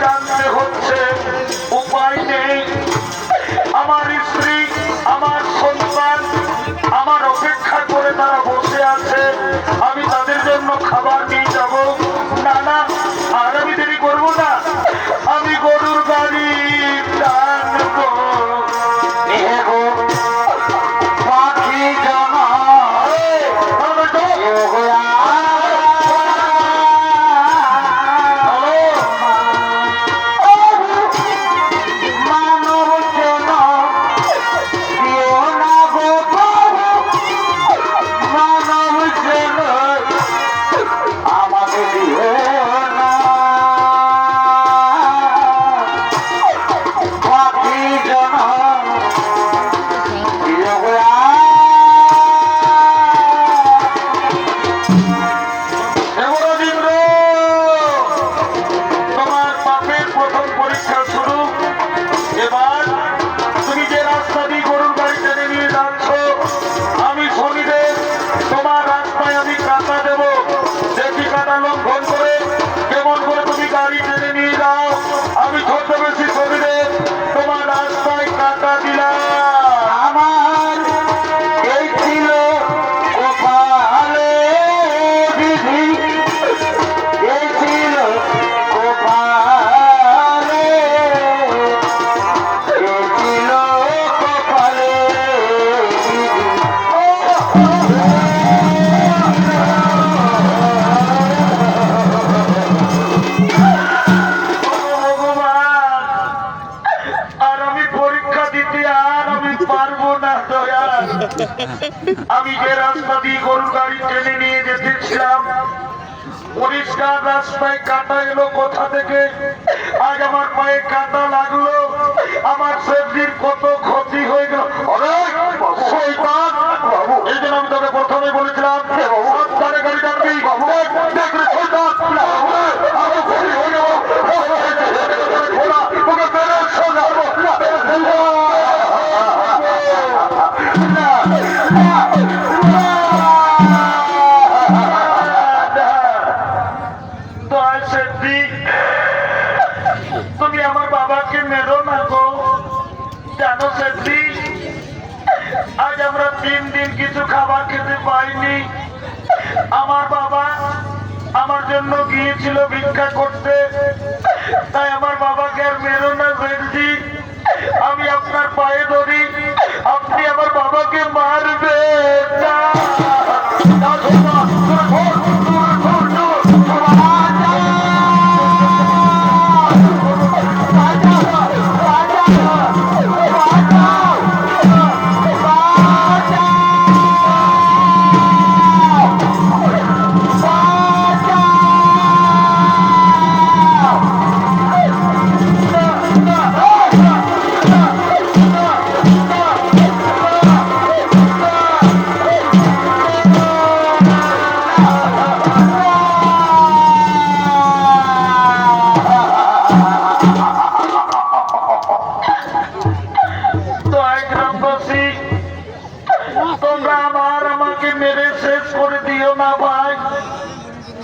জানতে হচ্ছে, উপায় নেই। আমার স্ত্রী, আমার সন্তান আমার অপেক্ষা করে তারা বসে আছে, আমি তাদের জন্য খাবার নিয়ে যাব। না না, আর আমি দেরি করবো না, আমি গরুর গাড়ি টানবো। পাখি জামা আমি যে রাস্তা দিয়ে গরুর গাড়ি টেনে নিয়ে যেতেছিলাম, পরিষ্কার রাস্তায় কাটা এলো কোথা থেকে, আজ আমার পায়ে কাটা লাগলো, আমার সবজির কত ক্ষতি হয়ে গেল। এই জন্য আমি তোকে প্রথমে বলেছিলাম সাবধানে গাড়ি টানবি। তুমি আমার বাবাকে মেরো না গো, জানো সেটি আজ আমরা 3 দিন কিছু খাবার খেতে পাইনি। আমার বাবা আমার জন্য গিয়েছিল ভিক্ষা করতে, তাই আমার বাবাকে আর মেরো না সেটি, আমি আপনার পায়ে ধরি, আপনি আমার বাবাকে মারবেন না।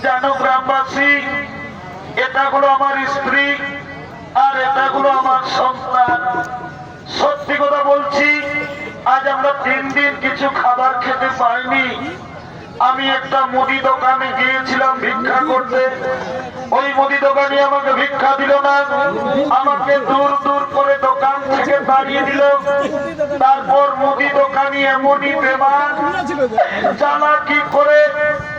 জানো গ্রামবাসী, এটা হলো আমার স্ত্রী আর এটা হলো আমার সন্তান। সত্যি কথা বলছি, আজ আমরা 3 দিন কিছু খাবার খেতে পাইনি। আমি একটা মুদি দোকানে গিয়েছিলাম ভিক্ষা করতে, ওই মুদি দোকানে আমাকে ভিক্ষা দিল না, আমাকে দূর দূর করে দোকান থেকে তাড়িয়ে দিল। তারপর মুদি দোকানি এমনই বেমান চালাকি করে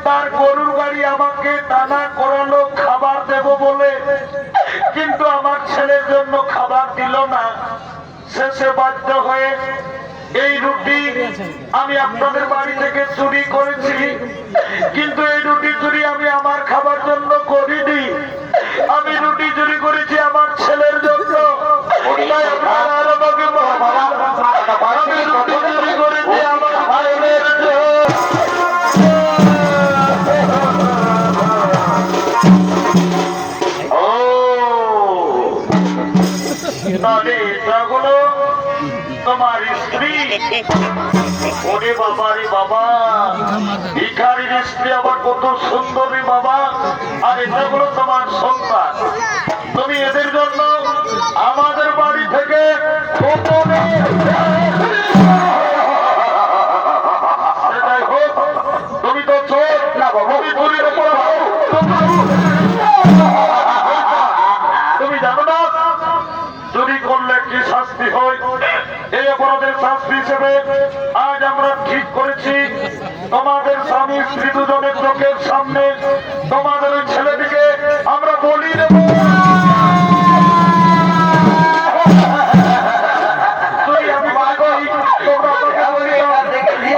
তার গরুর গাড়ি আমাকে টানা করালো খাবার দেব বলে, কিন্তু আমার ছেলের জন্য খাবার দিল না। শেষে বাধ্য হয়ে এই রুটি আমি আপনাদের বাড়ি থেকে চুরি করেছি, কিন্তু এই রুটি চুরি আমি আমার খাবার জন্য করিনি, আমি রুটি চুরি করেছি আমার ছেলের জন্য। আমি রুটি চুরি করেছি আমার ভাইয়ের জন্য। তোমার স্ত্রী, ওরে বাবা রে বাবা, ভিখারির স্ত্রী আবার কত সুন্দরী বাবা, আর এটা হলো তোমার সন্তান। তুমি এদের জানো না চুরি করলে কি শাস্তি হয়? এই অপরাধের শাস্তি হিসেবে আজ আমরা ঠিক করেছি তোমাদের স্বামী স্ত্রী দুজনের চোখের সামনে তোমাদের ওই ছেলেটিকে আমরা বলি দেব। যদি আমি পাগল, তোমরা আমাকে বলি দাও,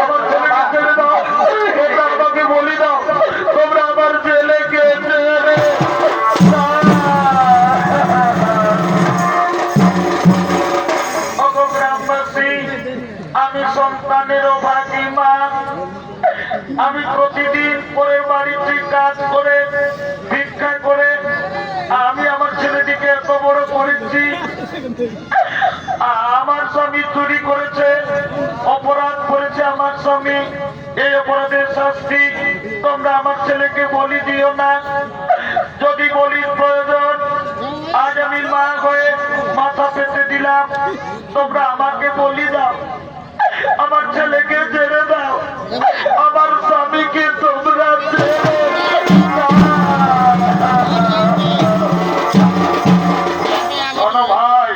আমার ছেলেকে ছেড়ে দাও, তোমরা আমাকে বলি দাও, তোমরা আমার ছেলেকে ছেড়ে গ্রামবাসী, আমি সন্তানের অভাগী মা। আমি প্রতিদিন পরের বাড়িতে কাজ করে ভিক্ষা করে আমি আমার ছেলেটিকে এত বড় করেছি। আমার স্বামী চুরি করেছে, অপরাধ করেছে আমার স্বামী। এই অপরাধের শাস্তি তোমরা আমার ছেলেকে বলি দিও না। যদি বলির প্রয়োজন, আজ আমি মা হয়ে মাথা পেতে দিলাম, তোমরা আমাকে বলি দাও, আমার ছেলেকে ছেড়ে দাও, আমার স্বামীকে তোমরা ছেড়ে দাও। শোনো ভাই,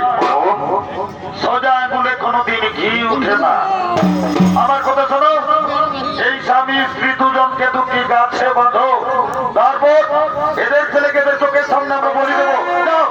সোজা আঙুলে কোনোদিন ঘি উঠে না। আমার কথা শোনো, এই স্বামী স্ত্রী দুজনকে দুটি গাছে বাঁধো, তারপর এদের ছেলেকে এদের চোখের সামনে আমরা বলি দেবো। যাও